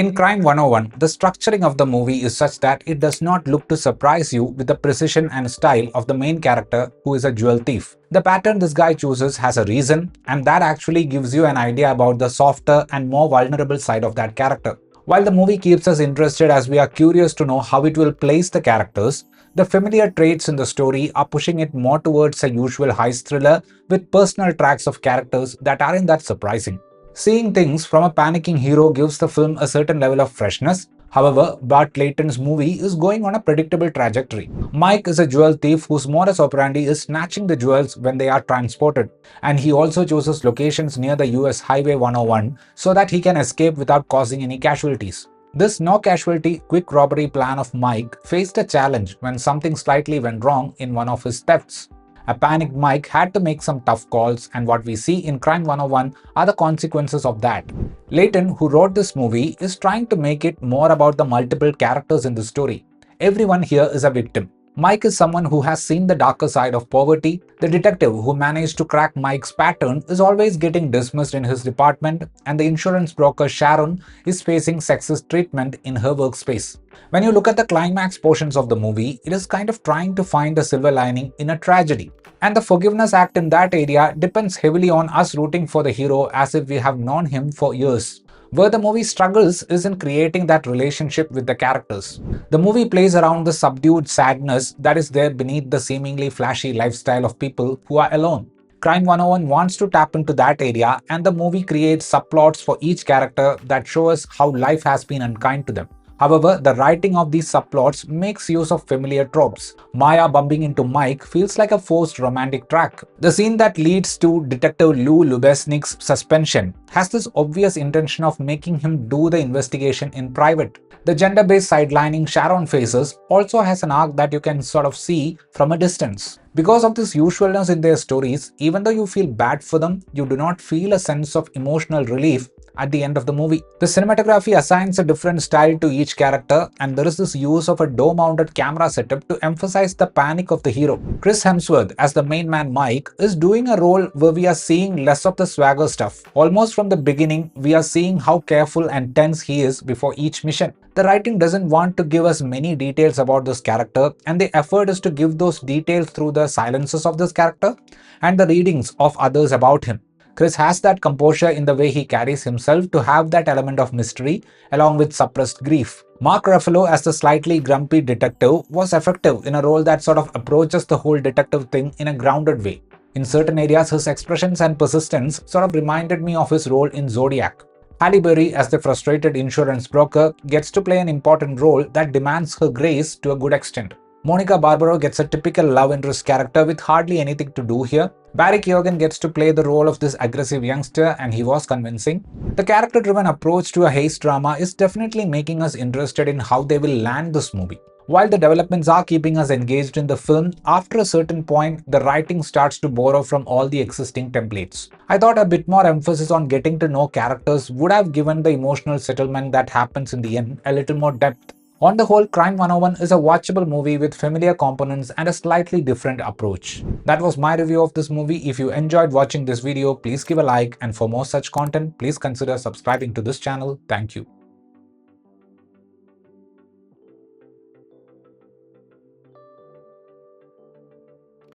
In Crime 101, the structuring of the movie is such that it does not look to surprise you with the precision and style of the main character, who is a jewel thief. The pattern this guy chooses has a reason, and that actually gives you an idea about the softer and more vulnerable side of that character. While the movie keeps us interested as we are curious to know how it will place the characters, the familiar traits in the story are pushing it more towards a usual heist thriller with personal tracks of characters that aren't that surprising. Seeing things from a panicking hero gives the film a certain level of freshness. However, Bart Layton's movie is going on a predictable trajectory. Mike is a jewel thief whose modus operandi is snatching the jewels when they are transported, and he also chooses locations near the US Highway 101 so that he can escape without causing any casualties. This no casualty, quick robbery plan of Mike faced a challenge when something slightly went wrong in one of his thefts. A panicked Mike had to make some tough calls, and what we see in Crime 101 are the consequences of that. Layton, who wrote this movie, is trying to make it more about the multiple characters in the story. Everyone here is a victim. Mike is someone who has seen the darker side of poverty. The detective who managed to crack Mike's pattern is always getting dismissed in his department, and the insurance broker Sharon is facing sexist treatment in her workspace. When you look at the climax portions of the movie, it is kind of trying to find a silver lining in a tragedy. And the forgiveness act in that area depends heavily on us rooting for the hero as if we have known him for years. Where the movie struggles is in creating that relationship with the characters. The movie plays around the subdued sadness that is there beneath the seemingly flashy lifestyle of people who are alone. Crime 101 wants to tap into that area, and the movie creates subplots for each character that show us how life has been unkind to them. However, the writing of these subplots makes use of familiar tropes. Maya bumping into Mike feels like a forced romantic track. The scene that leads to Detective Lou Lubesnik's suspension has this obvious intention of making him do the investigation in private. The gender-based sidelining Sharon faces also has an arc that you can sort of see from a distance. Because of this usualness in their stories, even though you feel bad for them, you do not feel a sense of emotional relief at the end of the movie. The cinematography assigns a different style to each character, and there is this use of a door-mounted camera setup to emphasize the panic of the hero. Chris Hemsworth, as the main man Mike, is doing a role where we are seeing less of the swagger stuff. Almost from the beginning, we are seeing how careful and tense he is before each mission. The writing doesn't want to give us many details about this character, and the effort is to give those details through the silences of this character and the readings of others about him. Chris has that composure in the way he carries himself to have that element of mystery along with suppressed grief. Mark Ruffalo as the slightly grumpy detective was effective in a role that sort of approaches the whole detective thing in a grounded way. In certain areas, his expressions and persistence sort of reminded me of his role in Zodiac. Halle as the frustrated insurance broker gets to play an important role that demands her grace to a good extent. Monica Barbaro gets a typical love interest character with hardly anything to do here. Barry Keoghan gets to play the role of this aggressive youngster, and he was convincing. The character-driven approach to a heist drama is definitely making us interested in how they will land this movie. While the developments are keeping us engaged in the film, after a certain point, the writing starts to borrow from all the existing templates. I thought a bit more emphasis on getting to know characters would have given the emotional settlement that happens in the end a little more depth. On the whole, Crime 101 is a watchable movie with familiar components and a slightly different approach. That was my review of this movie. If you enjoyed watching this video, please give a like, and for more such content, please consider subscribing to this channel. Thank you.